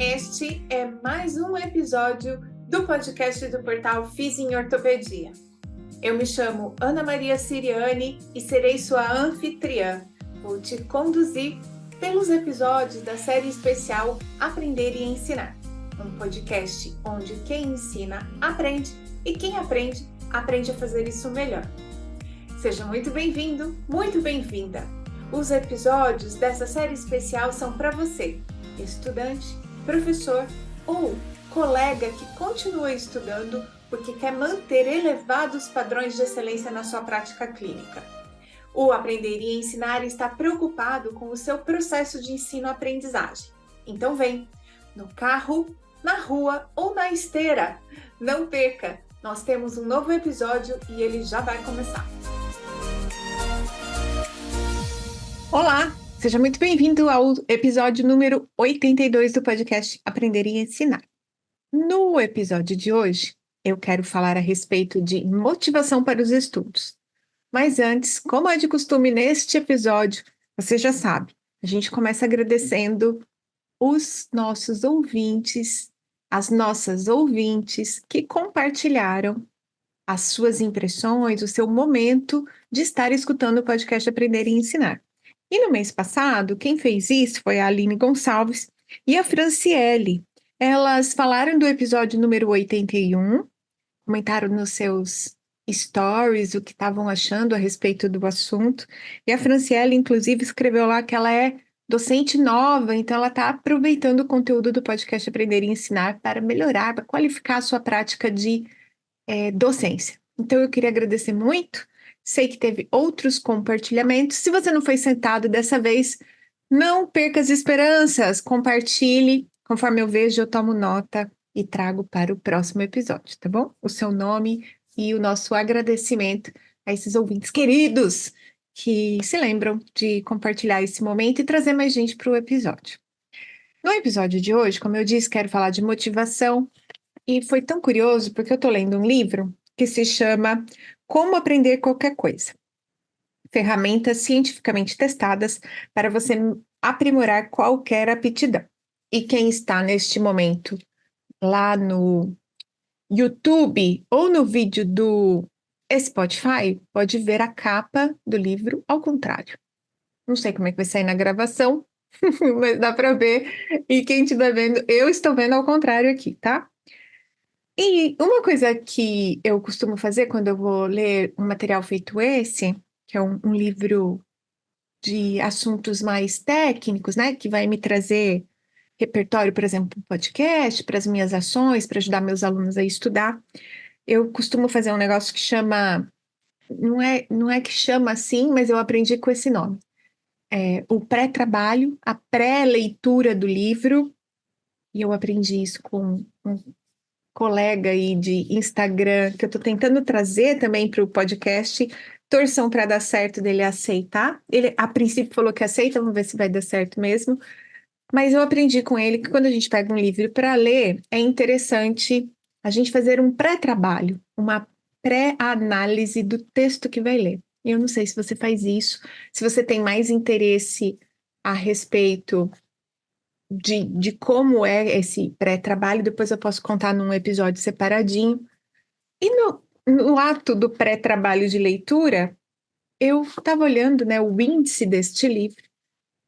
Este é mais um episódio do podcast do portal Fiz em Ortopedia. Eu me chamo Ana Maria Siriani e serei sua anfitriã. Vou te conduzir pelos episódios da série especial Aprender e Ensinar, um podcast onde quem ensina aprende e quem aprende, aprende a fazer isso melhor. Seja muito bem-vindo, muito bem-vinda! Os episódios dessa série especial são para você, estudante, professor ou colega que continua estudando porque quer manter elevados padrões de excelência na sua prática clínica. O Aprender e Ensinar está preocupado com o seu processo de ensino-aprendizagem. Então vem, no carro, na rua ou na esteira. Não perca, nós temos um novo episódio e ele já vai começar. Olá! Seja muito bem-vindo ao episódio número 82 do podcast Aprender e Ensinar. No episódio de hoje, eu quero falar a respeito de motivação para os estudos. Mas antes, como é de costume neste episódio, você já sabe, a gente começa agradecendo os nossos ouvintes, as nossas ouvintes que compartilharam as suas impressões, o seu momento de estar escutando o podcast Aprender e Ensinar. E no mês passado, quem fez isso foi a Aline Gonçalves e a Franciele. Elas falaram do episódio número 81, comentaram nos seus stories o que estavam achando a respeito do assunto. E a Franciele, inclusive, escreveu lá que ela é docente nova, então ela está aproveitando o conteúdo do podcast Aprender e Ensinar para melhorar, para qualificar a sua prática de docência. Então eu queria agradecer muito. Sei que teve outros compartilhamentos. Se você não foi sentado dessa vez, não perca as esperanças. Compartilhe. Conforme eu vejo, eu tomo nota e trago para o próximo episódio, tá bom? O seu nome e o nosso agradecimento a esses ouvintes queridos que se lembram de compartilhar esse momento e trazer mais gente para o episódio. No episódio de hoje, como eu disse, quero falar de motivação. E foi tão curioso porque eu estou lendo um livro que se chama Como Aprender Qualquer Coisa. Ferramentas cientificamente testadas para você aprimorar qualquer aptidão. E quem está neste momento lá no YouTube ou no vídeo do Spotify pode ver a capa do livro ao contrário. Não sei como é que vai sair na gravação, mas dá para ver. E quem estiver vendo, eu estou vendo ao contrário aqui, tá? E uma coisa que eu costumo fazer quando eu vou ler um material feito esse, que é um livro de assuntos mais técnicos, né, que vai me trazer repertório, por exemplo, podcast, para as minhas ações, para ajudar meus alunos a estudar, eu costumo fazer um negócio que chama, não é que chama assim, mas eu aprendi com esse nome. O pré-trabalho, a pré-leitura do livro, e eu aprendi isso com um colega aí de Instagram, que eu estou tentando trazer também para o podcast. Torçam para dar certo dele aceitar. Ele, a princípio, falou que aceita, vamos ver se vai dar certo mesmo. Mas eu aprendi com ele que quando a gente pega um livro para ler, é interessante a gente fazer um pré-trabalho, uma pré-análise do texto que vai ler. Eu não sei se você faz isso, se você tem mais interesse a respeito de como é esse pré-trabalho, depois eu posso contar num episódio separadinho. E no ato do pré-trabalho de leitura, eu estava olhando, né, o índice deste livro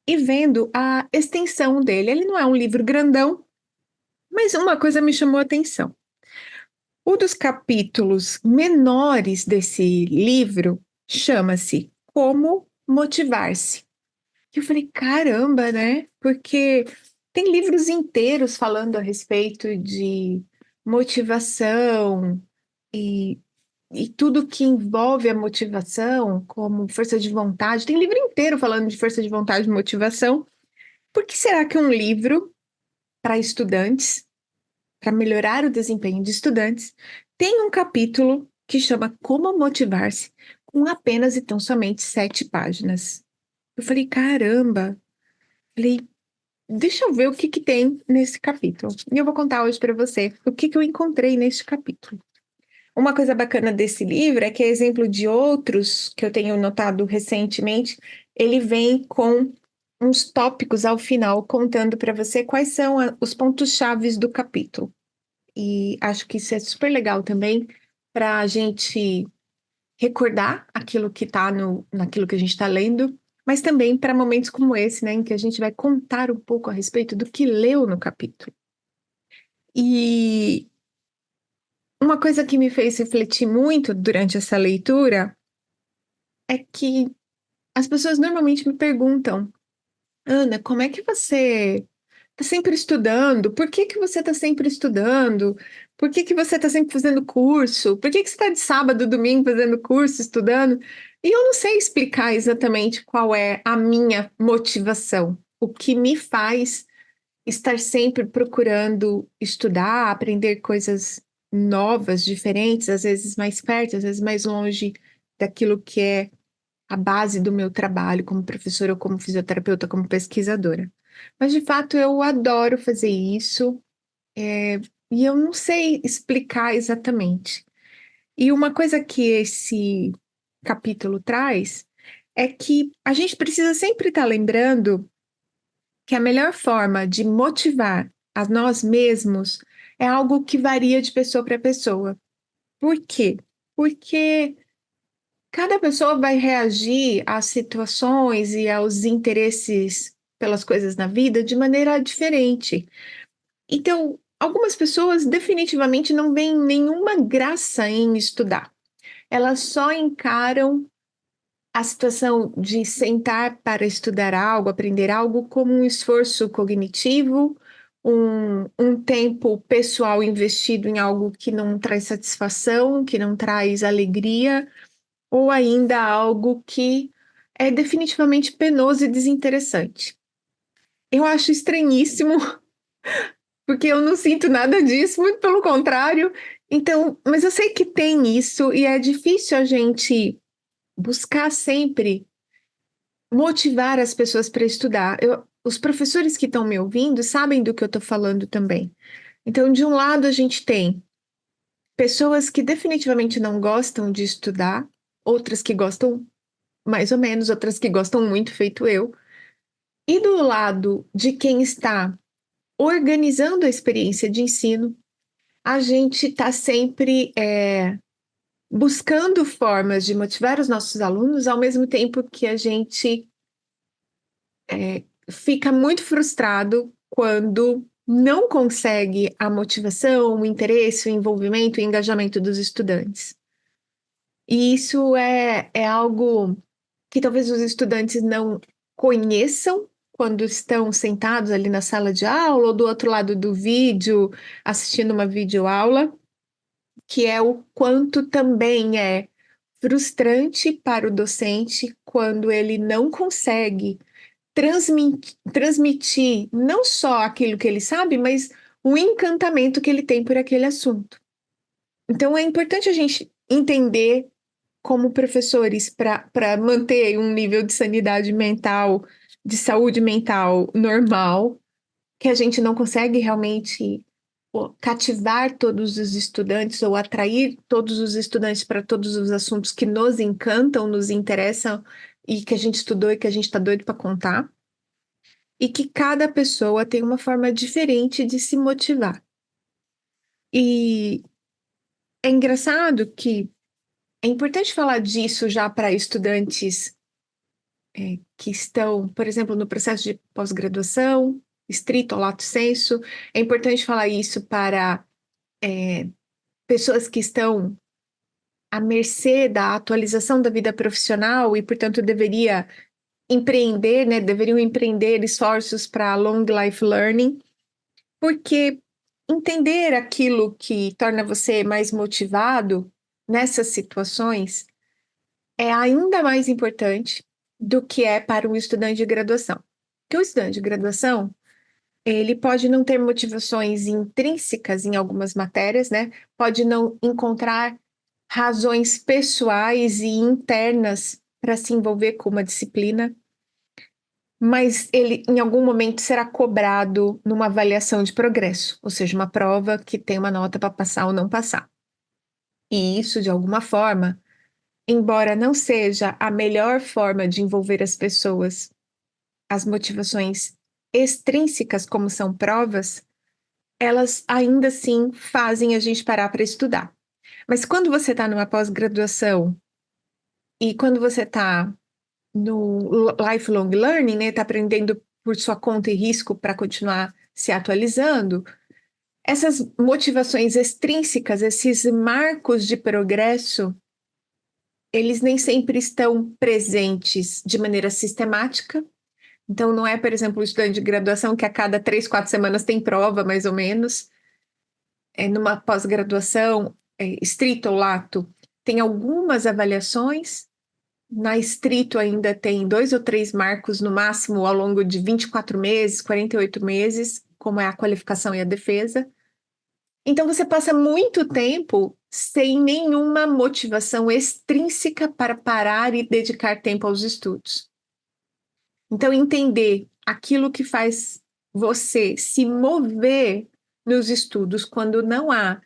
e vendo a extensão dele. Ele não é um livro grandão, mas uma coisa me chamou a atenção. Um dos capítulos menores desse livro chama-se Como Motivar-se. E eu falei, caramba, né? Porque tem livros inteiros falando a respeito de motivação e, e tudo que envolve a motivação, como força de vontade. Tem livro inteiro falando de força de vontade e motivação. Por que será que um livro para estudantes, para melhorar o desempenho de estudantes, tem um capítulo que chama Como Motivar-se, com apenas e tão somente 7 páginas? Eu falei, caramba! Falei, deixa eu ver o que tem nesse capítulo. E eu vou contar hoje para você o que eu encontrei neste capítulo. Uma coisa bacana desse livro é que, exemplo de outros que eu tenho notado recentemente, ele vem com uns tópicos ao final contando para você quais são os pontos chaves do capítulo. E acho que isso é super legal também para a gente recordar aquilo que está naquilo que a gente está lendo, mas também para momentos como esse, né, em que a gente vai contar um pouco a respeito do que leu no capítulo. E uma coisa que me fez refletir muito durante essa leitura é que as pessoas normalmente me perguntam: Ana, como é que você está sempre estudando? Por que que você está sempre estudando? Por que que você está sempre fazendo curso? Por que que você está de sábado, domingo fazendo curso, estudando? E eu não sei explicar exatamente qual é a minha motivação, o que me faz estar sempre procurando estudar, aprender coisas novas, diferentes, às vezes mais perto, às vezes mais longe daquilo que é a base do meu trabalho como professora, ou como fisioterapeuta, como pesquisadora. Mas, de fato, eu adoro fazer isso, e eu não sei explicar exatamente. E uma coisa que esse capítulo traz é que a gente precisa sempre estar lembrando que a melhor forma de motivar a nós mesmos é algo que varia de pessoa para pessoa. Por quê? Porque cada pessoa vai reagir às situações e aos interesses pelas coisas na vida de maneira diferente. Então, algumas pessoas definitivamente não veem nenhuma graça em estudar. Elas só encaram a situação de sentar para estudar algo, aprender algo, como um esforço cognitivo, um tempo pessoal investido em algo que não traz satisfação, que não traz alegria, ou ainda algo que é definitivamente penoso e desinteressante. Eu acho estranhíssimo, porque eu não sinto nada disso, muito pelo contrário. Então, mas eu sei que tem isso e é difícil a gente buscar sempre motivar as pessoas para estudar. Os professores que estão me ouvindo sabem do que eu estou falando também. Então, de um lado, a gente tem pessoas que definitivamente não gostam de estudar, outras que gostam mais ou menos, outras que gostam muito, feito eu. E do lado de quem está organizando a experiência de ensino, a gente está sempre buscando formas de motivar os nossos alunos, ao mesmo tempo que a gente fica muito frustrado quando não consegue a motivação, o interesse, o envolvimento, o engajamento dos estudantes. E isso é algo que talvez os estudantes não conheçam quando estão sentados ali na sala de aula ou do outro lado do vídeo, assistindo uma videoaula, que é o quanto também é frustrante para o docente quando ele não consegue transmitir não só aquilo que ele sabe, mas o encantamento que ele tem por aquele assunto. Então é importante a gente entender como professores para manter um nível de sanidade mental, de saúde mental normal, que a gente não consegue realmente cativar todos os estudantes ou atrair todos os estudantes para todos os assuntos que nos encantam, nos interessam e que a gente estudou e que a gente está doido para contar. E que cada pessoa tem uma forma diferente de se motivar. E é engraçado que é importante falar disso já para estudantes que estão, por exemplo, no processo de pós-graduação, estrito ou lato sensu. É importante falar isso para pessoas que estão à mercê da atualização da vida profissional e, portanto, deveriam empreender esforços para long life learning, porque entender aquilo que torna você mais motivado nessas situações é ainda mais importante do que é para um estudante de graduação. Porque o estudante de graduação, ele pode não ter motivações intrínsecas em algumas matérias, né? Pode não encontrar razões pessoais e internas para se envolver com uma disciplina, mas ele em algum momento será cobrado numa avaliação de progresso, ou seja, uma prova que tem uma nota para passar ou não passar. E isso, de alguma forma, embora não seja a melhor forma de envolver as pessoas as motivações extrínsecas, como são provas, elas ainda assim fazem a gente parar para estudar. Mas quando você está numa pós-graduação e quando você está no lifelong learning, né, está aprendendo por sua conta e risco para continuar se atualizando, essas motivações extrínsecas, esses marcos de progresso, eles nem sempre estão presentes de maneira sistemática. Então, não é, por exemplo, o estudante de graduação que a cada 3, 4 semanas tem prova, mais ou menos. Numa pós-graduação, estrito ou lato, tem algumas avaliações. Na estrito ainda tem 2 ou 3 marcos no máximo ao longo de 24 meses, 48 meses, como é a qualificação e a defesa. Então você passa muito tempo sem nenhuma motivação extrínseca para parar e dedicar tempo aos estudos. Então entender aquilo que faz você se mover nos estudos quando não há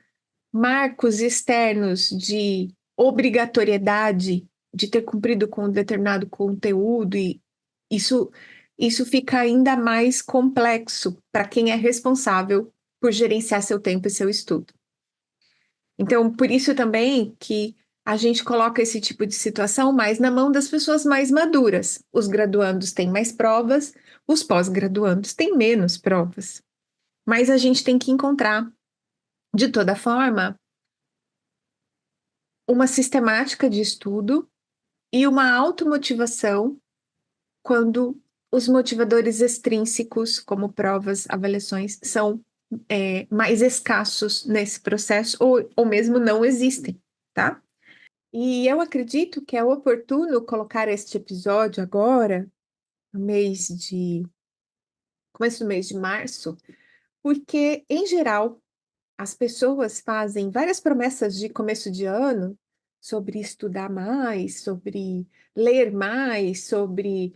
marcos externos de obrigatoriedade de ter cumprido com um determinado conteúdo, e isso, isso fica ainda mais complexo para quem é responsável por gerenciar seu tempo e seu estudo. Então, por isso também que a gente coloca esse tipo de situação mais na mão das pessoas mais maduras. Os graduandos têm mais provas, os pós-graduandos têm menos provas. Mas a gente tem que encontrar, de toda forma, uma sistemática de estudo e uma automotivação quando os motivadores extrínsecos, como provas, avaliações, são mais escassos nesse processo ou mesmo não existem, tá? E eu acredito que é oportuno colocar este episódio agora, no começo do mês de março, porque, em geral, as pessoas fazem várias promessas de começo de ano sobre estudar mais, sobre ler mais, sobre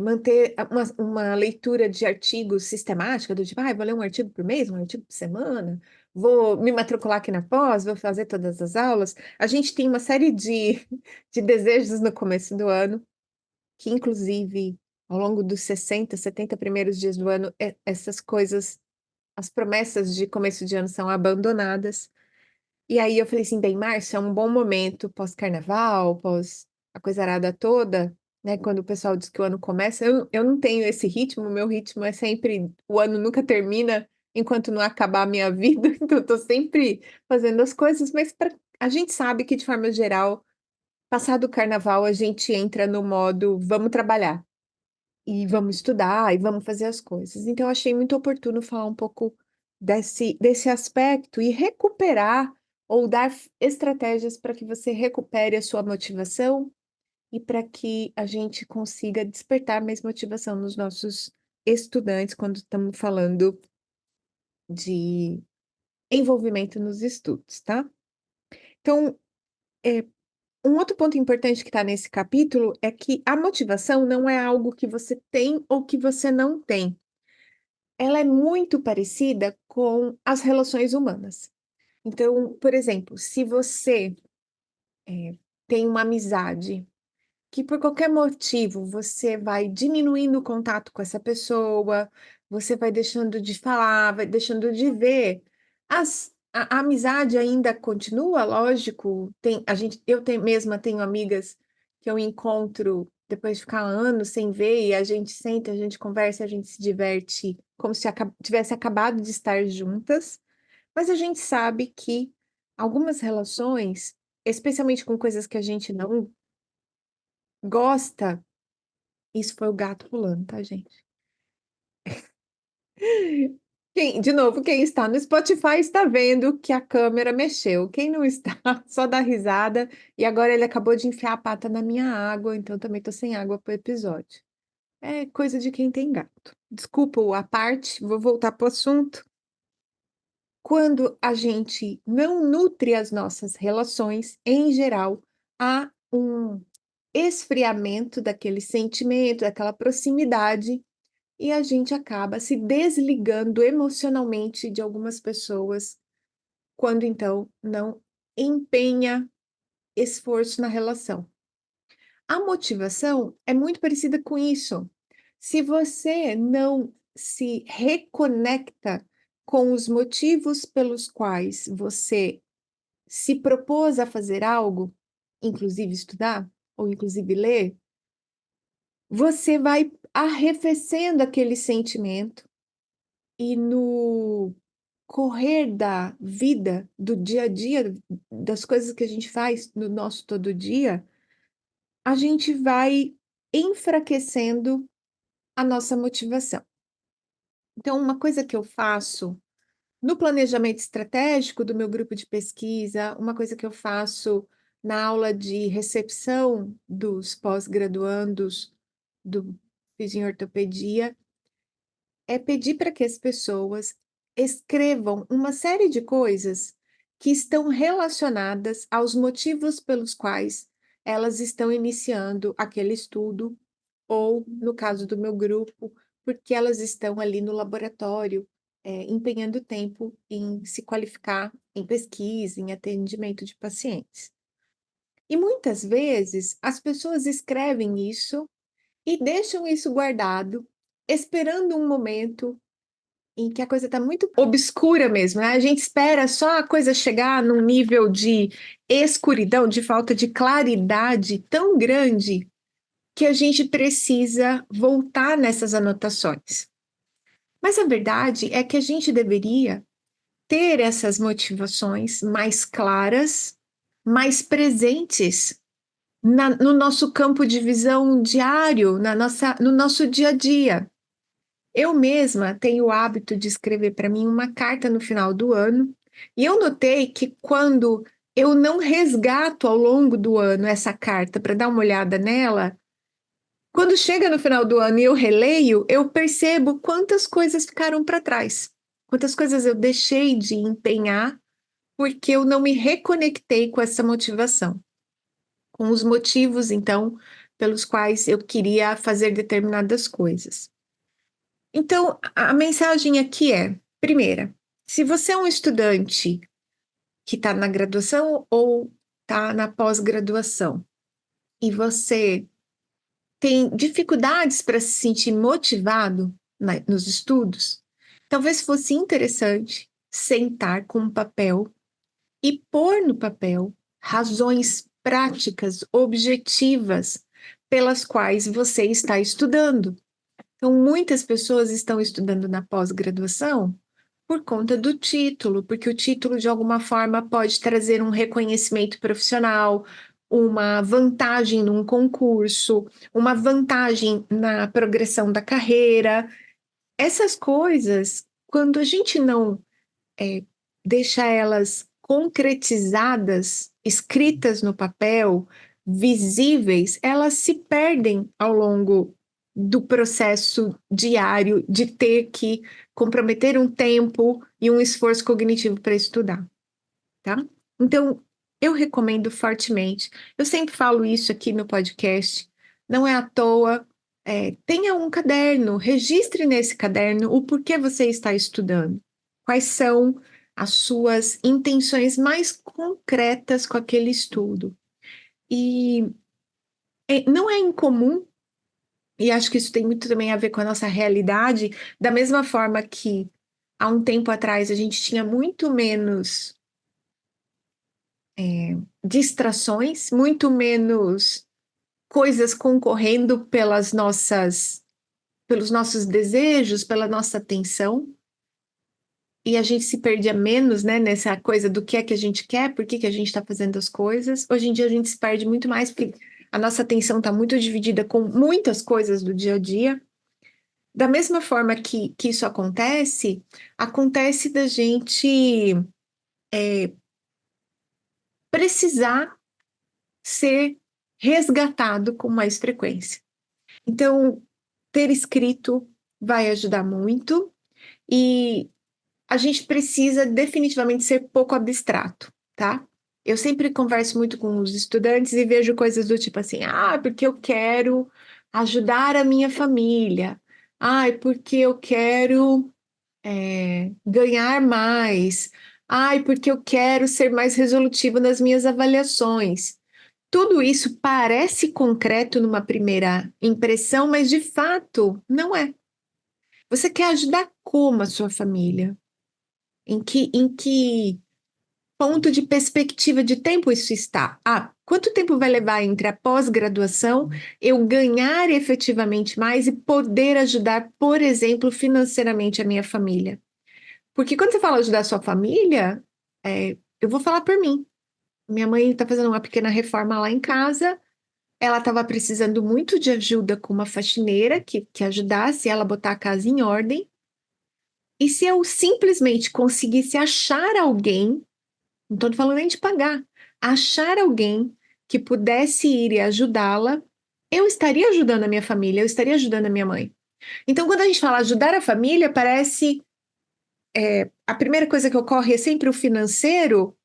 manter uma leitura de artigos sistemática, do tipo, vou ler um artigo por mês, um artigo por semana, vou me matricular aqui na pós, vou fazer todas as aulas. A gente tem uma série de desejos no começo do ano, que inclusive ao longo dos 60, 70 primeiros dias do ano, essas coisas, as promessas de começo de ano são abandonadas. E aí eu falei assim, bem, Márcio, é um bom momento pós-carnaval, pós a coisa arada toda, né? Quando o pessoal diz que o ano começa, eu não tenho esse ritmo, o meu ritmo é sempre, o ano nunca termina enquanto não acabar a minha vida, então eu tô sempre fazendo as coisas, mas a gente sabe que, de forma geral, passado o carnaval, a gente entra no modo vamos trabalhar e vamos estudar e vamos fazer as coisas. Então, eu achei muito oportuno falar um pouco desse aspecto e recuperar ou dar estratégias para que você recupere a sua motivação e para que a gente consiga despertar mais motivação nos nossos estudantes quando estamos falando de envolvimento nos estudos, tá? Então, é, um outro ponto importante que está nesse capítulo é que a motivação não é algo que você tem ou que você não tem. Ela é muito parecida com as relações humanas. Então, por exemplo, se você tem uma amizade que por qualquer motivo você vai diminuindo o contato com essa pessoa, você vai deixando de falar, vai deixando de ver, a amizade ainda continua, lógico. Mesma tenho amigas que eu encontro depois de ficar anos sem ver, e a gente senta, a gente conversa, a gente se diverte como se tivesse acabado de estar juntas, mas a gente sabe que algumas relações, especialmente com coisas que a gente não gosta, isso foi o gato pulando, tá, gente? De novo, quem está no Spotify está vendo que a câmera mexeu. Quem não está, só dá risada. E agora ele acabou de enfiar a pata na minha água, então também tô sem água pro episódio. É coisa de quem tem gato. Desculpa a parte, vou voltar pro assunto. Quando a gente não nutre as nossas relações, em geral, há um esfriamento daquele sentimento, daquela proximidade, e a gente acaba se desligando emocionalmente de algumas pessoas, quando então não empenha esforço na relação. A motivação é muito parecida com isso. Se você não se reconecta com os motivos pelos quais você se propôs a fazer algo, inclusive estudar, ou inclusive ler, você vai arrefecendo aquele sentimento e no correr da vida, do dia a dia, das coisas que a gente faz no nosso todo dia, a gente vai enfraquecendo a nossa motivação. Então, uma coisa que eu faço no planejamento estratégico do meu grupo de pesquisa, uma coisa que eu faço na aula de recepção dos pós-graduandos do Fisioterapia em Ortopedia, é pedir para que as pessoas escrevam uma série de coisas que estão relacionadas aos motivos pelos quais elas estão iniciando aquele estudo, ou, no caso do meu grupo, porque elas estão ali no laboratório, empenhando tempo em se qualificar em pesquisa, em atendimento de pacientes. E muitas vezes as pessoas escrevem isso e deixam isso guardado, esperando um momento em que a coisa está muito obscura mesmo, né? A gente espera só a coisa chegar num nível de escuridão, de falta de claridade tão grande que a gente precisa voltar nessas anotações. Mas a verdade é que a gente deveria ter essas motivações mais claras, mais presentes no nosso campo de visão diário, no nosso dia a dia. Eu mesma tenho o hábito de escrever para mim uma carta no final do ano, e eu notei que quando eu não resgato ao longo do ano essa carta para dar uma olhada nela, quando chega no final do ano e eu releio, eu percebo quantas coisas ficaram para trás, quantas coisas eu deixei de empenhar porque eu não me reconectei com essa motivação, com os motivos, então, pelos quais eu queria fazer determinadas coisas. Então, a mensagem aqui é: primeira, se você é um estudante que está na graduação ou está na pós-graduação e você tem dificuldades para se sentir motivado nos estudos, talvez fosse interessante sentar com um papel e pôr no papel razões práticas, objetivas, pelas quais você está estudando. Então, muitas pessoas estão estudando na pós-graduação por conta do título, porque o título, de alguma forma, pode trazer um reconhecimento profissional, uma vantagem num concurso, uma vantagem na progressão da carreira. Essas coisas, quando a gente não deixa elas concretizadas, escritas no papel, visíveis, elas se perdem ao longo do processo diário de ter que comprometer um tempo e um esforço cognitivo para estudar, tá? Então, eu recomendo fortemente. Eu sempre falo isso aqui no podcast, não é à toa. Tenha um caderno, registre nesse caderno o porquê você está estudando, quais são as suas intenções mais concretas com aquele estudo. E não é incomum, e acho que isso tem muito também a ver com a nossa realidade, da mesma forma que há um tempo atrás a gente tinha muito menos distrações, muito menos coisas concorrendo pelos nossos desejos, pela nossa atenção, e a gente se perdia menos, né, nessa coisa do que é que a gente quer, por que que a gente está fazendo as coisas. Hoje em dia a gente se perde muito mais, porque a nossa atenção está muito dividida com muitas coisas do dia a dia. Da mesma forma que isso acontece, acontece da gente precisar ser resgatado com mais frequência. Então, ter escrito vai ajudar muito e a gente precisa definitivamente ser pouco abstrato, tá? Eu sempre converso muito com os estudantes e vejo coisas do tipo assim: ah, porque eu quero ajudar a minha família, ah, porque eu quero ganhar mais, ai, porque eu quero ser mais resolutivo nas minhas avaliações. Tudo isso parece concreto numa primeira impressão, mas de fato não é. Você quer ajudar como a sua família? Em que ponto de perspectiva de tempo isso está? Ah, quanto tempo vai levar entre a pós-graduação, eu ganhar efetivamente mais e poder ajudar, por exemplo, financeiramente a minha família? Porque quando você fala ajudar a sua família, eu vou falar por mim. Minha mãe está fazendo uma pequena reforma lá em casa. Ela estava precisando muito de ajuda com uma faxineira que ajudasse ela a botar a casa em ordem. E se eu simplesmente conseguisse achar alguém, não estou falando nem de pagar, achar alguém que pudesse ir e ajudá-la, eu estaria ajudando a minha família, eu estaria ajudando a minha mãe. Então, quando a gente fala ajudar a família, parece a primeira coisa que ocorre é sempre o financeiro,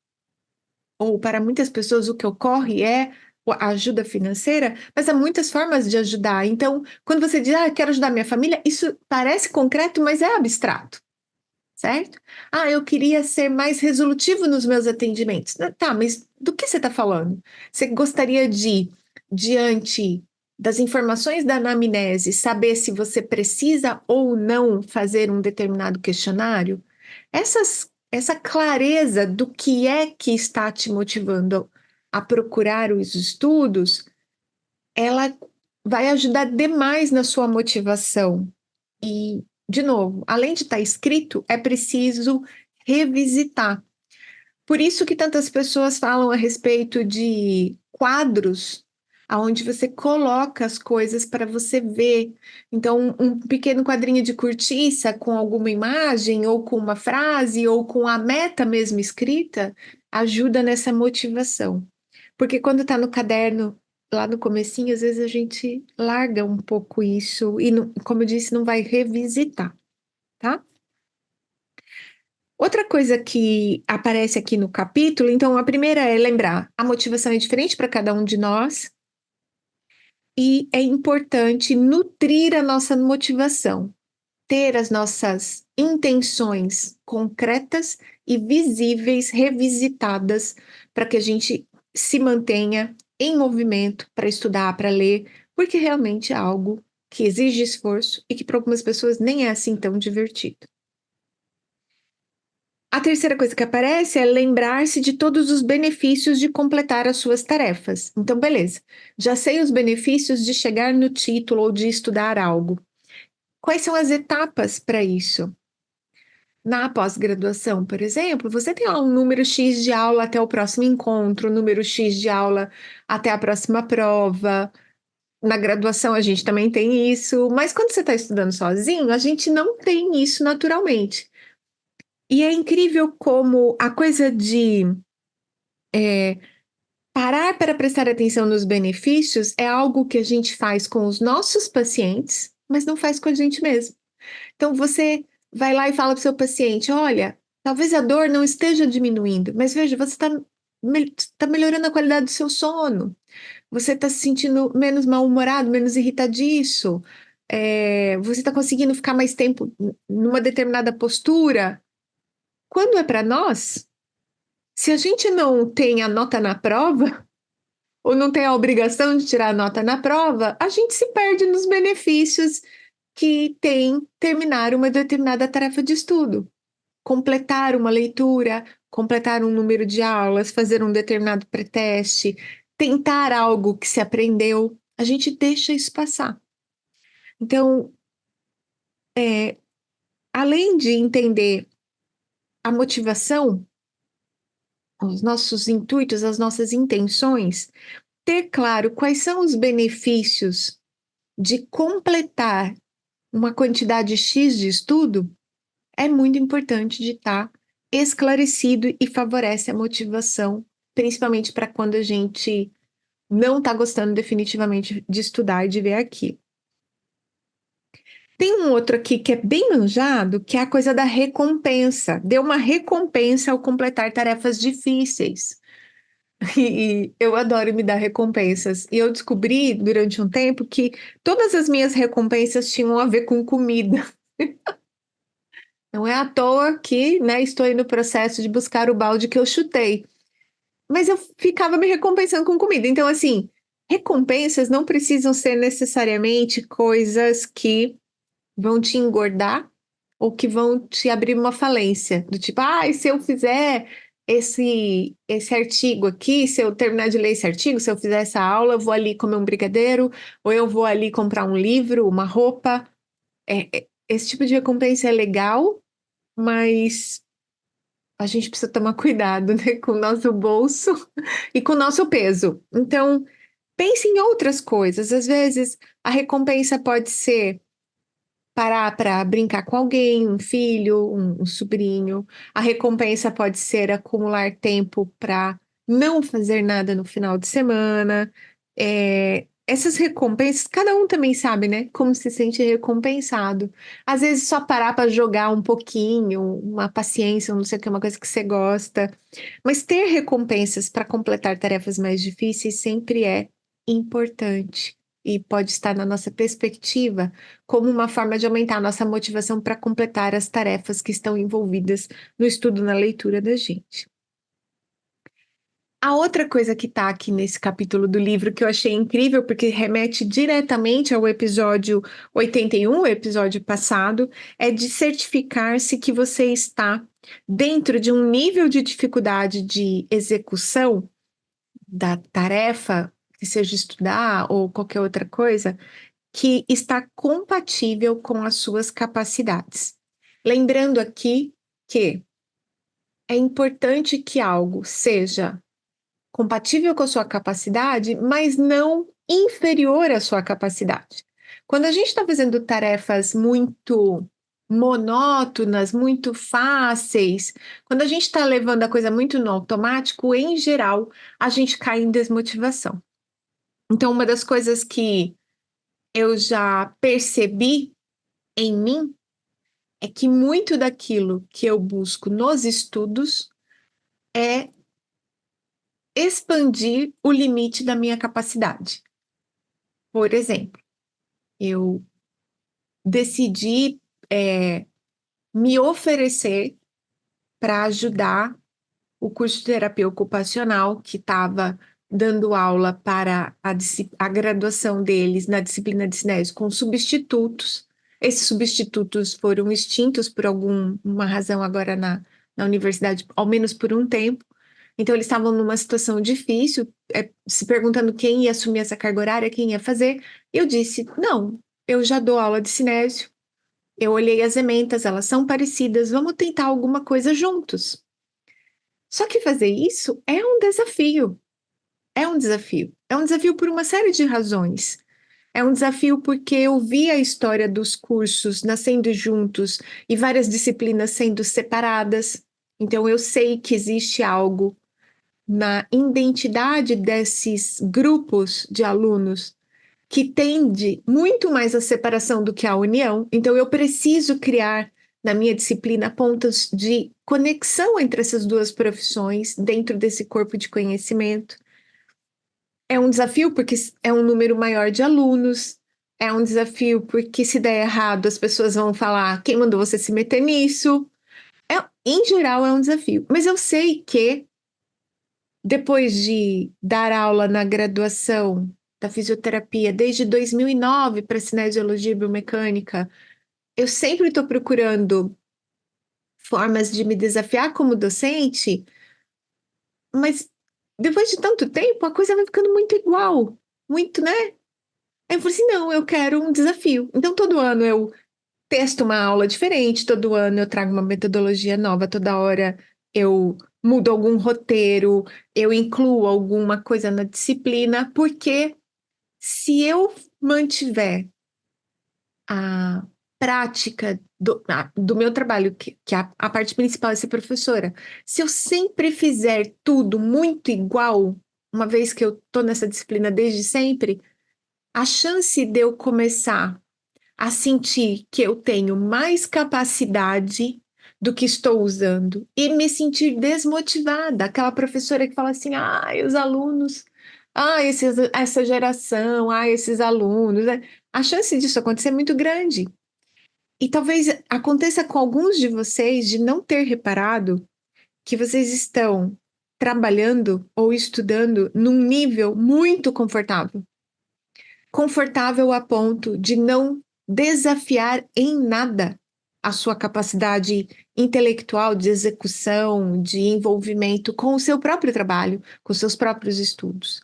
ou para muitas pessoas o que ocorre é a ajuda financeira, mas há muitas formas de ajudar. Então, quando você diz, quero ajudar minha família, isso parece concreto, mas é abstrato, certo? Ah, eu queria ser mais resolutivo nos meus atendimentos. Tá, mas do que você está falando? Você gostaria de, diante das informações da anamnese, saber se você precisa ou não fazer um determinado questionário? Essa clareza do que é que está te motivando a procurar os estudos, ela vai ajudar demais na sua motivação. E, de novo, além de estar escrito, é preciso revisitar. Por isso que tantas pessoas falam a respeito de quadros, aonde você coloca as coisas para você ver. Então, um pequeno quadrinho de cortiça com alguma imagem, ou com uma frase, ou com a meta mesmo escrita, ajuda nessa motivação. Porque quando está no caderno, lá no comecinho, às vezes a gente larga um pouco isso e, como eu disse, não vai revisitar, tá? Outra coisa que aparece aqui no capítulo, então, a primeira é lembrar, a motivação é diferente para cada um de nós e é importante nutrir a nossa motivação, ter as nossas intenções concretas e visíveis, revisitadas, para que a gente se mantenha em movimento para estudar, para ler, porque realmente é algo que exige esforço e que para algumas pessoas nem é assim tão divertido. A terceira coisa que aparece é lembrar-se de todos os benefícios de completar as suas tarefas. Então, beleza, já sei os benefícios de chegar no título ou de estudar algo. Quais são as etapas para isso? Na pós-graduação, por exemplo, você tem lá um número X de aula até o próximo encontro, um número X de aula até a próxima prova. Na graduação a gente também tem isso, mas quando você está estudando sozinho, a gente não tem isso naturalmente. E é incrível como a coisa de parar para prestar atenção nos benefícios é algo que a gente faz com os nossos pacientes, mas não faz com a gente mesmo. Então você vai lá e fala para o seu paciente: olha, talvez a dor não esteja diminuindo, mas veja, você está melhorando a qualidade do seu sono, você está se sentindo menos mal-humorado, menos irritadiço, você está conseguindo ficar mais tempo numa determinada postura. Quando é para nós, se a gente não tem a nota na prova, ou não tem a obrigação de tirar a nota na prova, a gente se perde nos benefícios que tem terminar uma determinada tarefa de estudo. Completar uma leitura, completar um número de aulas, fazer um determinado pré-teste, tentar algo que se aprendeu, a gente deixa isso passar. Então, além de entender a motivação, os nossos intuitos, as nossas intenções, ter claro quais são os benefícios de completar uma quantidade X de estudo é muito importante de estar esclarecido e favorece a motivação, principalmente para quando a gente não está gostando definitivamente de estudar e de ver aqui. Tem um outro aqui que é bem manjado, que é a coisa da recompensa. Deu uma recompensa ao completar tarefas difíceis. E eu adoro me dar recompensas. E eu descobri durante um tempo que todas as minhas recompensas tinham a ver com comida. Não é à toa que, né, estou aí no processo de buscar o balde que eu chutei. mas eu ficava me recompensando com comida. Então, assim, recompensas não precisam ser necessariamente coisas que vão te engordar ou que vão te abrir uma falência, do tipo, se eu fizer esse artigo aqui, se eu terminar de ler esse artigo, se eu fizer essa aula, eu vou ali comer um brigadeiro, ou eu vou ali comprar um livro, uma roupa. Esse tipo de recompensa é legal, mas a gente precisa tomar cuidado, né, com o nosso bolso e com o nosso peso. Então, pense em outras coisas. Às vezes, a recompensa pode ser parar para brincar com alguém, um filho, um sobrinho. A recompensa pode ser acumular tempo para não fazer nada no final de semana. Essas recompensas, cada um também sabe, né? Como se sente recompensado. Às vezes, só parar para jogar um pouquinho, uma paciência, não sei o que, uma coisa que você gosta. Mas ter recompensas para completar tarefas mais difíceis sempre é importante e pode estar na nossa perspectiva como uma forma de aumentar a nossa motivação para completar as tarefas que estão envolvidas no estudo, na leitura da gente. A outra coisa que está aqui nesse capítulo do livro que eu achei incrível, porque remete diretamente ao episódio 81, o episódio passado, é de certificar-se que você está dentro de um nível de dificuldade de execução da tarefa, que seja estudar ou qualquer outra coisa, que está compatível com as suas capacidades. Lembrando aqui que é importante que algo seja compatível com a sua capacidade, mas não inferior à sua capacidade. Quando a gente está fazendo tarefas muito monótonas, muito fáceis, quando a gente está levando a coisa muito no automático, em geral, a gente cai em desmotivação. Então, uma das coisas que eu já percebi em mim é que muito daquilo que eu busco nos estudos é expandir o limite da minha capacidade. Por exemplo, eu decidi me oferecer para ajudar o curso de terapia ocupacional, que estava dando aula para a graduação deles na disciplina de cinésio com substitutos. Esses substitutos foram extintos por alguma razão agora na universidade, ao menos por um tempo. Então, eles estavam numa situação difícil, se perguntando quem ia assumir essa carga horária, quem ia fazer. Eu disse: não, eu já dou aula de cinésio, eu olhei as ementas, elas são parecidas, vamos tentar alguma coisa juntos. Só que fazer isso é um desafio. É um desafio. É um desafio por uma série de razões. É um desafio porque eu vi a história dos cursos nascendo juntos e várias disciplinas sendo separadas. Então, eu sei que existe algo na identidade desses grupos de alunos que tende muito mais à separação do que à união. Então, eu preciso criar na minha disciplina pontos de conexão entre essas duas profissões dentro desse corpo de conhecimento. É um desafio porque é um número maior de alunos, é um desafio porque se der errado, as pessoas vão falar: quem mandou você se meter nisso? Em geral, é um desafio. Mas eu sei que depois de dar aula na graduação da fisioterapia desde 2009 para cinesiologia e biomecânica, eu sempre estou procurando formas de me desafiar como docente, mas depois de tanto tempo, a coisa vai ficando muito igual, muito, né? Aí eu falei assim, não, eu quero um desafio. Então, todo ano eu testo uma aula diferente, todo ano eu trago uma metodologia nova, toda hora eu mudo algum roteiro, eu incluo alguma coisa na disciplina, porque se eu mantiver a prática do meu trabalho, que a parte principal é ser professora, se eu sempre fizer tudo muito igual, uma vez que eu estou nessa disciplina desde sempre, a chance de eu começar a sentir que eu tenho mais capacidade do que estou usando e me sentir desmotivada, aquela professora que fala assim: os alunos, essa geração, esses alunos, né? A chance disso acontecer é muito grande. E talvez aconteça com alguns de vocês de não ter reparado que vocês estão trabalhando ou estudando num nível muito confortável. Confortável a ponto de não desafiar em nada a sua capacidade intelectual de execução, de envolvimento com o seu próprio trabalho, com seus próprios estudos.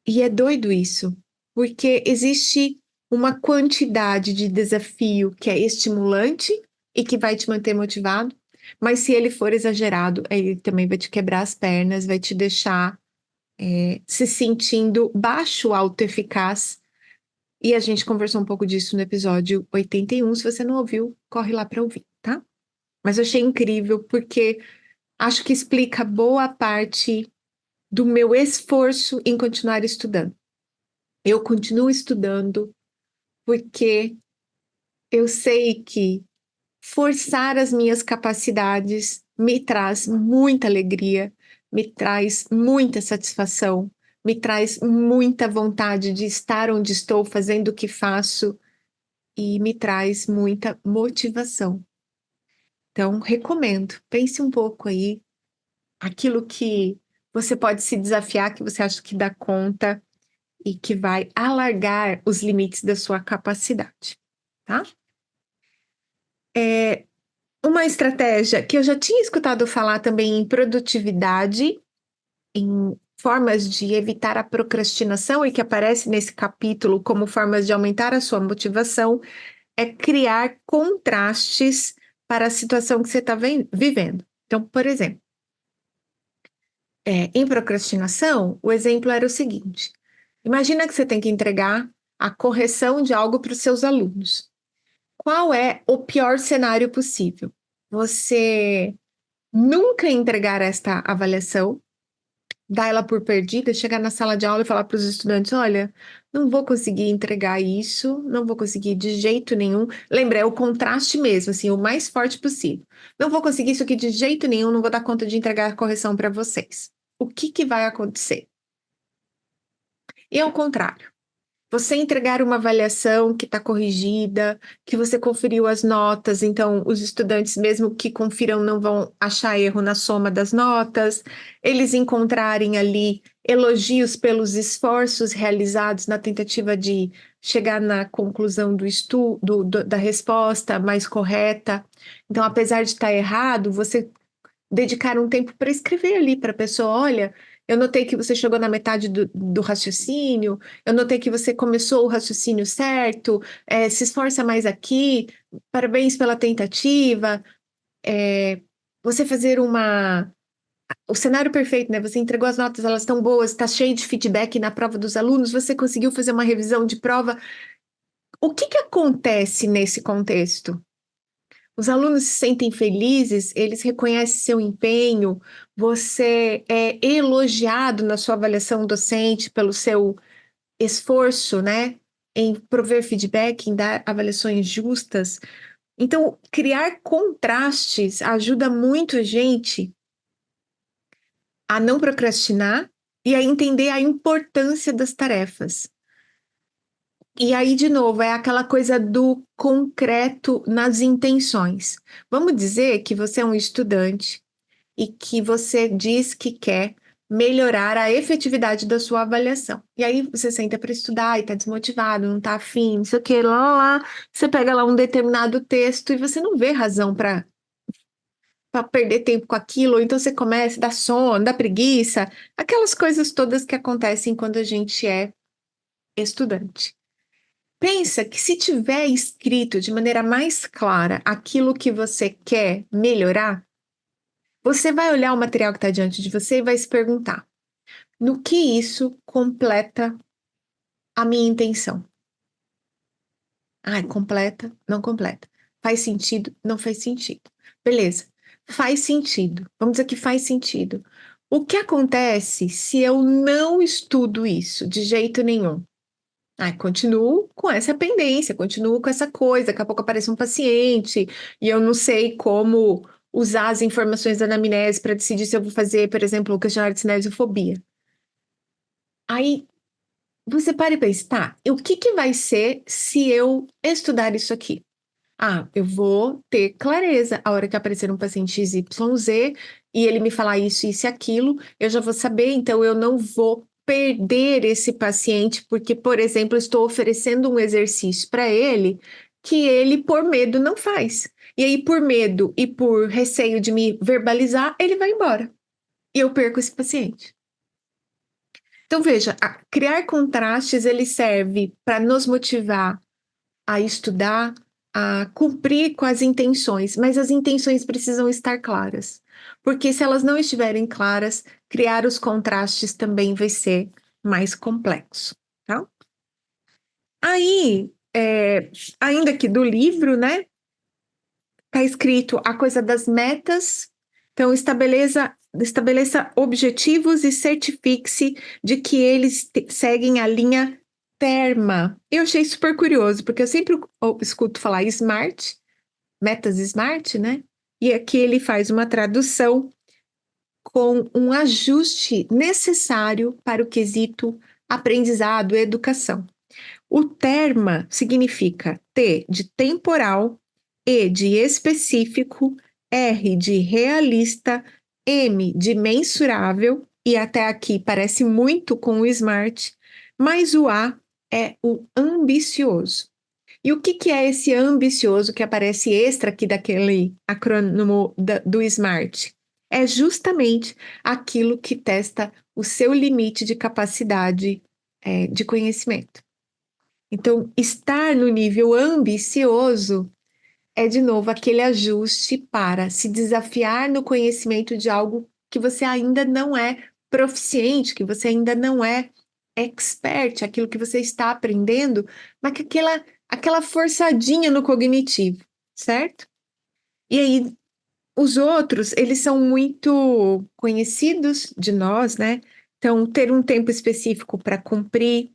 E é doido isso, porque existe uma quantidade de desafio que é estimulante e que vai te manter motivado, mas se ele for exagerado, ele também vai te quebrar as pernas, vai te deixar se sentindo baixo autoeficaz. E a gente conversou um pouco disso no episódio 81. Se você não ouviu, corre lá para ouvir, tá? Mas eu achei incrível porque acho que explica boa parte do meu esforço em continuar estudando. Eu continuo estudando porque eu sei que forçar as minhas capacidades me traz muita alegria, me traz muita satisfação, me traz muita vontade de estar onde estou, fazendo o que faço e me traz muita motivação. Então, recomendo, pense um pouco aí, aquilo que você pode se desafiar, que você acha que dá conta e que vai alargar os limites da sua capacidade, tá? Uma estratégia que eu já tinha escutado falar também em produtividade, em formas de evitar a procrastinação e que aparece nesse capítulo como formas de aumentar a sua motivação, é criar contrastes para a situação que você está vivendo. Então, por exemplo, em procrastinação, o exemplo era o seguinte: imagina que você tem que entregar a correção de algo para os seus alunos. Qual é o pior cenário possível? Você nunca entregar esta avaliação, dar ela por perdida, chegar na sala de aula e falar para os estudantes: olha, não vou conseguir entregar isso, não vou conseguir de jeito nenhum. Lembra, é o contraste mesmo, assim, o mais forte possível. Não vou conseguir isso aqui de jeito nenhum, não vou dar conta de entregar a correção para vocês. O que que vai acontecer? E ao contrário. Você entregar uma avaliação que está corrigida, que você conferiu as notas, então os estudantes, mesmo que confiram, não vão achar erro na soma das notas, eles encontrarem ali elogios pelos esforços realizados na tentativa de chegar na conclusão do estudo, da resposta mais correta. Então, apesar de estar errado, você dedicar um tempo para escrever ali para a pessoa: olha, eu notei que você chegou na metade do raciocínio, eu notei que você começou o raciocínio certo, se esforça mais aqui, parabéns pela tentativa. Você fazer o cenário perfeito, né? Você entregou as notas, elas estão boas, está cheio de feedback na prova dos alunos, você conseguiu fazer uma revisão de prova. O que que acontece nesse contexto? Os alunos se sentem felizes, eles reconhecem seu empenho, você é elogiado na sua avaliação docente pelo seu esforço, né, em prover feedback, em dar avaliações justas. Então, criar contrastes ajuda muito a gente a não procrastinar e a entender a importância das tarefas. E aí, de novo, é aquela coisa do concreto nas intenções. Vamos dizer que você é um estudante e que você diz que quer melhorar a efetividade da sua avaliação. E aí você senta para estudar e está desmotivado, não está afim, não sei o que, lá. Você pega lá um determinado texto e você não vê razão para perder tempo com aquilo, ou então você começa, dá sono, dá preguiça, aquelas coisas todas que acontecem quando a gente é estudante. Pensa que se tiver escrito de maneira mais clara aquilo que você quer melhorar, você vai olhar o material que está diante de você e vai se perguntar: no que isso completa a minha intenção? Ah, completa, não completa. Faz sentido, não faz sentido. Beleza, faz sentido. Vamos dizer que faz sentido. O que acontece se eu não estudo isso de jeito nenhum? Ah, continuo com essa pendência, continuo com essa coisa. Daqui a pouco aparece um paciente e eu não sei como usar as informações da anamnese para decidir se eu vou fazer, por exemplo, o questionário de cinesiofobia. Aí você para e pensa: tá, o que que vai ser se eu estudar isso aqui? Eu vou ter clareza. A hora que aparecer um paciente XYZ e ele me falar isso e aquilo, eu já vou saber, então eu não vou perder esse paciente, porque, por exemplo, eu estou oferecendo um exercício para ele que ele, por medo, não faz. E aí, por medo e por receio de me verbalizar, ele vai embora. E eu perco esse paciente. Então, veja, criar contrastes, ele serve para nos motivar a estudar, a cumprir com as intenções, mas as intenções precisam estar claras, porque se elas não estiverem claras, criar os contrastes também vai ser mais complexo, tá? Aí, ainda aqui do livro, né, tá escrito a coisa das metas, então estabeleça objetivos e certifique-se de que eles seguem a linha TERMA. Eu achei super curioso, porque eu sempre escuto falar SMART, metas SMART, né? E aqui ele faz uma tradução com um ajuste necessário para o quesito aprendizado e educação. O TERMA significa T de temporal, E de específico, R de realista, M de mensurável, e até aqui parece muito com o SMART, mas o A é o ambicioso. E o que é esse ambicioso que aparece extra aqui daquele acrônimo do SMART? É justamente aquilo que testa o seu limite de capacidade, de conhecimento. Então, estar no nível ambicioso é, de novo, aquele ajuste para se desafiar no conhecimento de algo que você ainda não é proficiente, que você ainda não é expert, aquilo que você está aprendendo, mas que aquela forçadinha no cognitivo, certo? E aí, os outros, eles são muito conhecidos de nós, né? Então, ter um tempo específico para cumprir.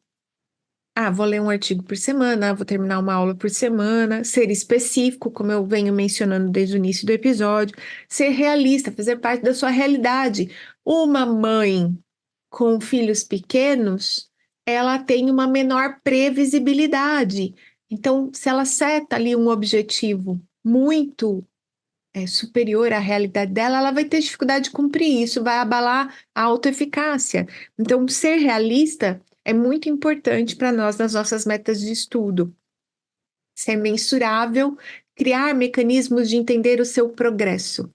Vou ler um artigo por semana, vou terminar uma aula por semana, ser específico, como eu venho mencionando desde o início do episódio, ser realista, fazer parte da sua realidade. Uma mãe com filhos pequenos, ela tem uma menor previsibilidade. Então, se ela seta ali um objetivo muito superior à realidade dela, ela vai ter dificuldade de cumprir isso, vai abalar a autoeficácia. Então, ser realista é muito importante para nós nas nossas metas de estudo. Ser mensurável, criar mecanismos de entender o seu progresso.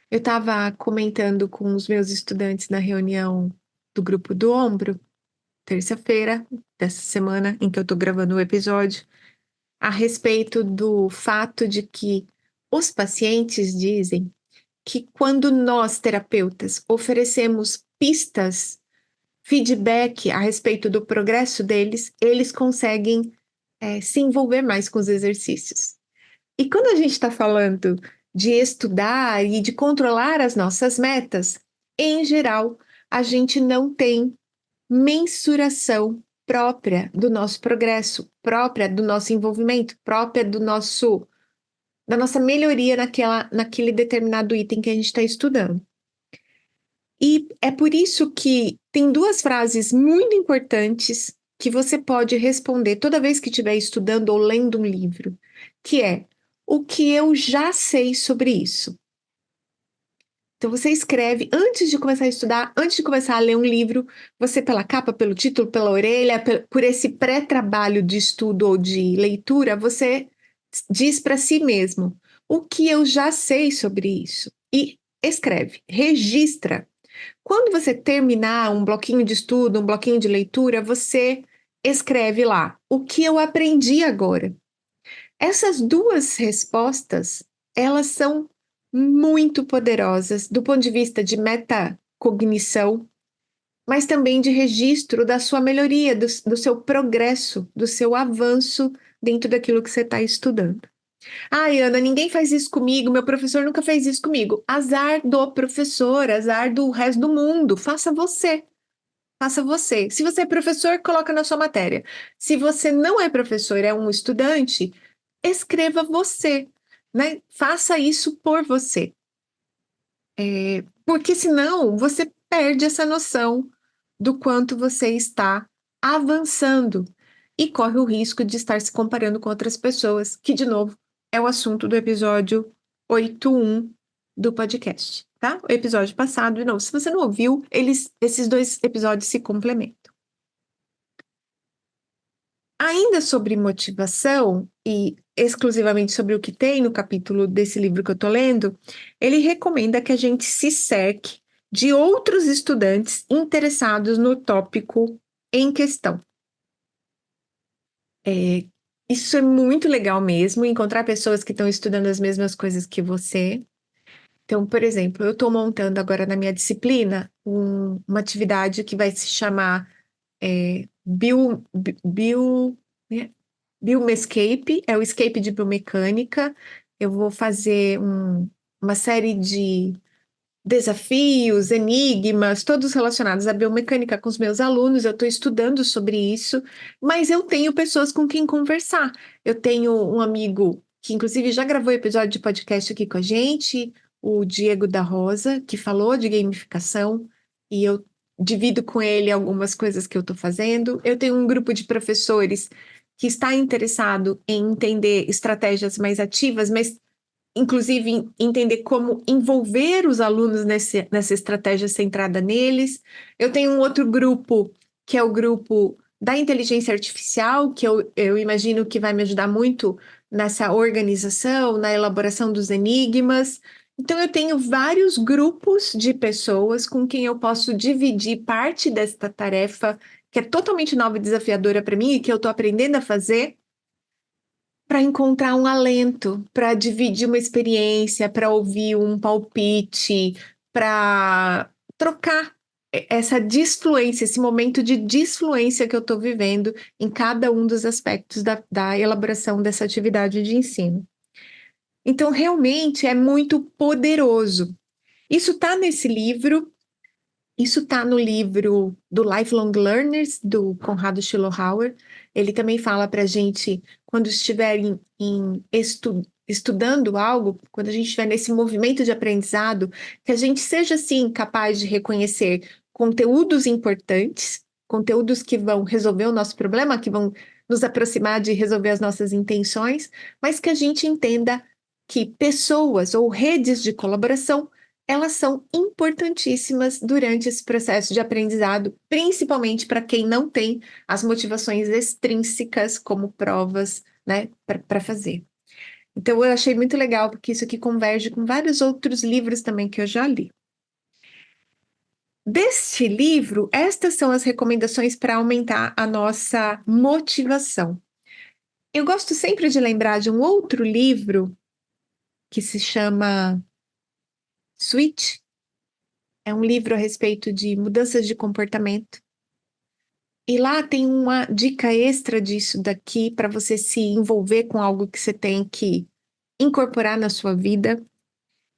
Eu estava comentando com os meus estudantes na reunião do grupo do Ombro, terça-feira dessa semana em que eu estou gravando o episódio, a respeito do fato de que os pacientes dizem que quando nós, terapeutas, oferecemos pistas, feedback a respeito do progresso deles, eles conseguem se envolver mais com os exercícios. E quando a gente está falando de estudar e de controlar as nossas metas, em geral, a gente não tem mensuração própria do nosso progresso, própria do nosso envolvimento, própria da nossa melhoria naquele determinado item que a gente está estudando. E é por isso que tem duas frases muito importantes que você pode responder toda vez que estiver estudando ou lendo um livro, que é o que eu já sei sobre isso. Então você escreve antes de começar a estudar, antes de começar a ler um livro, você pela capa, pelo título, pela orelha, por esse pré-trabalho de estudo ou de leitura, você diz para si mesmo o que eu já sei sobre isso e escreve, registra. Quando você terminar um bloquinho de estudo, um bloquinho de leitura, você escreve lá o que eu aprendi agora. Essas duas respostas, elas são muito poderosas do ponto de vista de metacognição, mas também de registro da sua melhoria, do seu progresso, do seu avanço dentro daquilo que você está estudando. Ana, ninguém faz isso comigo, meu professor nunca fez isso comigo. Azar do professor, azar do resto do mundo. Faça você. Faça você. Se você é professor, coloca na sua matéria. Se você não é professor, é um estudante, escreva você, né? Faça isso por você. Porque senão você perde essa noção do quanto você está avançando e corre o risco de estar se comparando com outras pessoas que, de novo, é o assunto do episódio 81 do podcast, tá? O episódio passado, de novo, se você não ouviu, esses dois episódios se complementam. Ainda sobre motivação, e exclusivamente sobre o que tem no capítulo desse livro que eu tô lendo, ele recomenda que a gente se cerque de outros estudantes interessados no tópico em questão. Isso é muito legal mesmo, encontrar pessoas que estão estudando as mesmas coisas que você. Então, por exemplo, eu estou montando agora na minha disciplina uma atividade que vai se chamar né? Biomescape, é o escape de biomecânica. Eu vou fazer uma série de desafios, enigmas, todos relacionados à biomecânica com os meus alunos. Eu estou estudando sobre isso, mas eu tenho pessoas com quem conversar. Eu tenho um amigo que, inclusive, já gravou episódio de podcast aqui com a gente, o Diego da Rosa, que falou de gamificação, e eu divido com ele algumas coisas que eu estou fazendo. Eu tenho um grupo de professores que está interessado em entender estratégias mais ativas, mas inclusive entender como envolver os alunos nessa estratégia centrada neles. Eu tenho um outro grupo, que é o grupo da inteligência artificial, que eu imagino que vai me ajudar muito nessa organização, na elaboração dos enigmas. Então, eu tenho vários grupos de pessoas com quem eu posso dividir parte desta tarefa, que é totalmente nova e desafiadora para mim e que eu estou aprendendo a fazer para encontrar um alento, para dividir uma experiência, para ouvir um palpite, para trocar essa disfluência, esse momento de disfluência que eu estou vivendo em cada um dos aspectos da elaboração dessa atividade de ensino. Então, realmente é muito poderoso. Isso está nesse livro. Isso está no livro do Lifelong Learners, do Conrado Schillerhauer. Ele também fala para a gente, quando estiver estudando algo, quando a gente estiver nesse movimento de aprendizado, que a gente seja, sim, capaz de reconhecer conteúdos importantes, conteúdos que vão resolver o nosso problema, que vão nos aproximar de resolver as nossas intenções, mas que a gente entenda que pessoas ou redes de colaboração elas são importantíssimas durante esse processo de aprendizado, principalmente para quem não tem as motivações extrínsecas como provas, né, para fazer. Então, eu achei muito legal, porque isso aqui converge com vários outros livros também que eu já li. Deste livro, estas são as recomendações para aumentar a nossa motivação. Eu gosto sempre de lembrar de um outro livro que se chama Switch. É um livro a respeito de mudanças de comportamento. E lá tem uma dica extra disso daqui para você se envolver com algo que você tem que incorporar na sua vida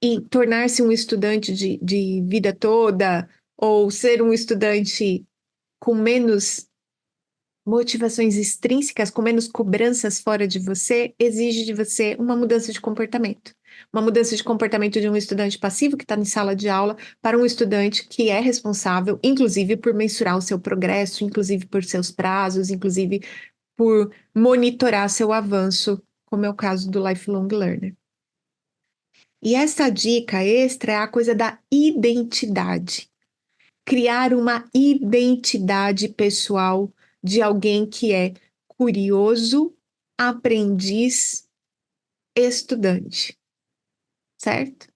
e tornar-se um estudante de vida toda, ou ser um estudante com menos motivações extrínsecas, com menos cobranças fora de você, exige de você uma mudança de comportamento. Uma mudança de comportamento de um estudante passivo que está em sala de aula para um estudante que é responsável, inclusive, por mensurar o seu progresso, inclusive por seus prazos, inclusive por monitorar seu avanço, como é o caso do Lifelong Learner. E essa dica extra é a coisa da identidade. Criar uma identidade pessoal de alguém que é curioso, aprendiz, estudante, certo?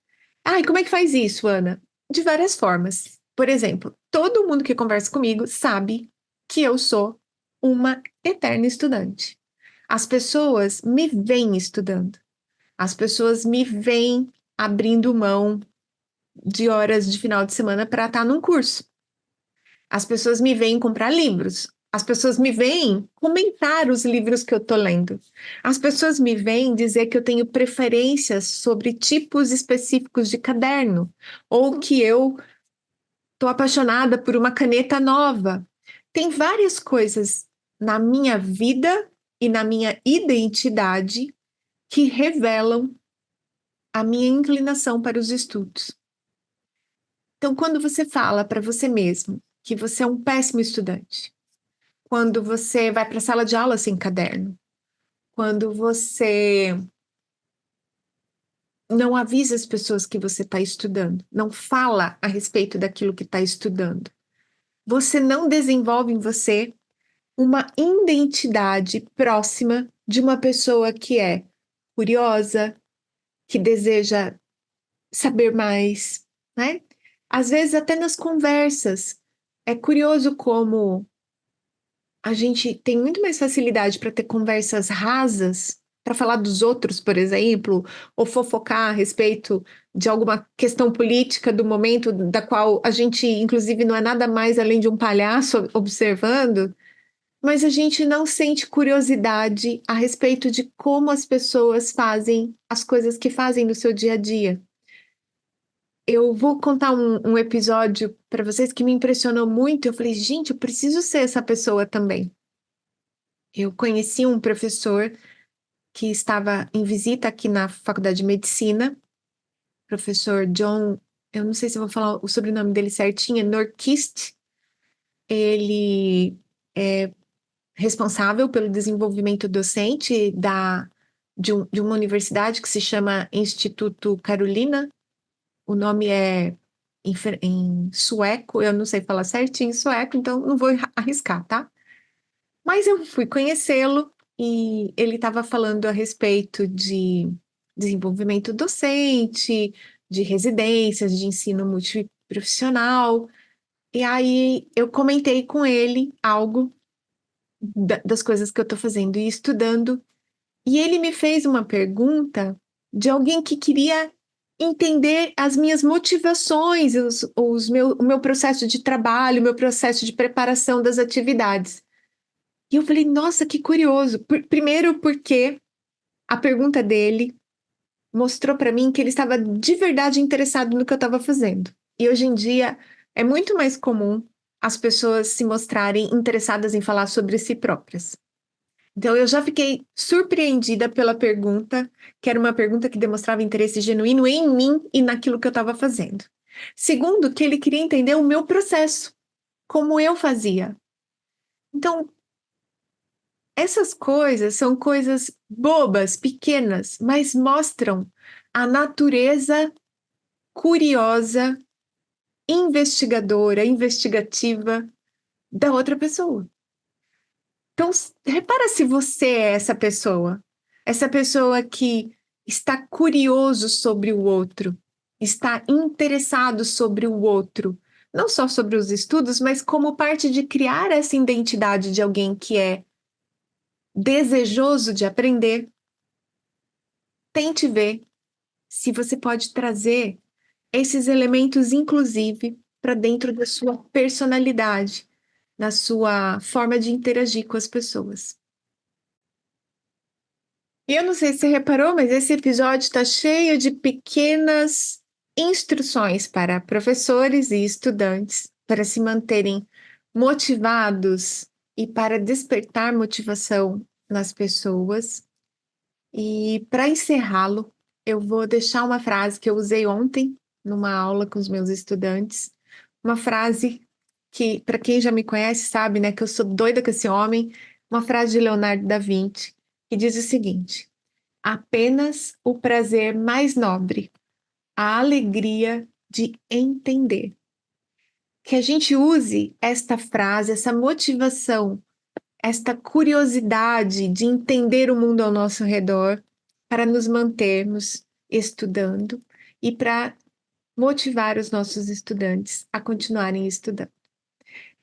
Ah, e como é que faz isso, Ana? De várias formas. Por exemplo, todo mundo que conversa comigo sabe que eu sou uma eterna estudante. As pessoas me veem estudando. As pessoas me veem abrindo mão de horas de final de semana para estar num curso. As pessoas me veem comprar livros. As pessoas me veem comentar os livros que eu estou lendo. As pessoas me veem dizer que eu tenho preferências sobre tipos específicos de caderno, ou que eu estou apaixonada por uma caneta nova. Tem várias coisas na minha vida e na minha identidade que revelam a minha inclinação para os estudos. Então, quando você fala para você mesmo que você é um péssimo estudante, quando você vai para a sala de aula sem caderno, quando você não avisa as pessoas que você está estudando, não fala a respeito daquilo que está estudando. Você não desenvolve em você uma identidade próxima de uma pessoa que é curiosa, que deseja saber mais, né? Às vezes, até nas conversas, é curioso como a gente tem muito mais facilidade para ter conversas rasas, para falar dos outros, por exemplo, ou fofocar a respeito de alguma questão política do momento, da qual a gente, inclusive, não é nada mais além de um palhaço observando, mas a gente não sente curiosidade a respeito de como as pessoas fazem as coisas que fazem no seu dia a dia. Eu vou contar um episódio para vocês que me impressionou muito. Eu falei, gente, eu preciso ser essa pessoa também. Eu conheci um professor que estava em visita aqui na Faculdade de Medicina, professor John, eu não sei se eu vou falar o sobrenome dele certinho, é Norquist. Ele é responsável pelo desenvolvimento docente de uma universidade que se chama Instituto Carolina. O nome é em sueco, eu não sei falar certinho em sueco, então não vou arriscar, tá? Mas eu fui conhecê-lo e ele estava falando a respeito de desenvolvimento docente, de residências, de ensino multiprofissional. E aí eu comentei com ele algo das coisas que eu estou fazendo e estudando. E ele me fez uma pergunta de alguém que queria entender as minhas motivações, o meu processo de trabalho, o meu processo de preparação das atividades. E eu falei, nossa, que curioso. Primeiro, porque a pergunta dele mostrou para mim que ele estava de verdade interessado no que eu estava fazendo. E hoje em dia é muito mais comum as pessoas se mostrarem interessadas em falar sobre si próprias. Então, eu já fiquei surpreendida pela pergunta, que era uma pergunta que demonstrava interesse genuíno em mim e naquilo que eu estava fazendo. Segundo, que ele queria entender o meu processo, como eu fazia. Então, essas coisas são coisas bobas, pequenas, mas mostram a natureza curiosa, investigadora, investigativa da outra pessoa. Então, repara se você é essa pessoa que está curioso sobre o outro, está interessado sobre o outro, não só sobre os estudos, mas como parte de criar essa identidade de alguém que é desejoso de aprender. Tente ver se você pode trazer esses elementos, inclusive, para dentro da sua personalidade, na sua forma de interagir com as pessoas. E eu não sei se você reparou, mas esse episódio está cheio de pequenas instruções para professores e estudantes para se manterem motivados e para despertar motivação nas pessoas. E para encerrá-lo, eu vou deixar uma frase que eu usei ontem numa aula com os meus estudantes, uma frase que, para quem já me conhece, sabe, né, que eu sou doida com esse homem, uma frase de Leonardo da Vinci, que diz o seguinte: apenas o prazer mais nobre, a alegria de entender. Que a gente use esta frase, essa motivação, esta curiosidade de entender o mundo ao nosso redor para nos mantermos estudando e para motivar os nossos estudantes a continuarem estudando.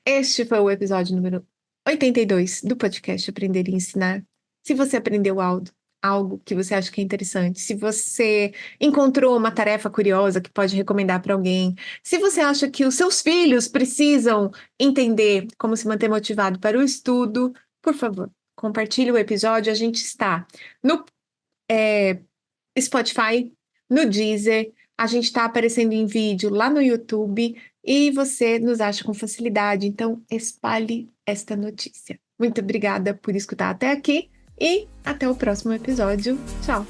Este foi o episódio número 82 do podcast Aprender e Ensinar. Se você aprendeu algo que você acha que é interessante, se você encontrou uma tarefa curiosa que pode recomendar para alguém, se você acha que os seus filhos precisam entender como se manter motivado para o estudo, por favor, compartilhe o episódio. A gente está no Spotify, no Deezer, a gente está aparecendo em vídeo lá no YouTube e você nos acha com facilidade, então espalhe esta notícia. Muito obrigada por escutar até aqui e até o próximo episódio. Tchau!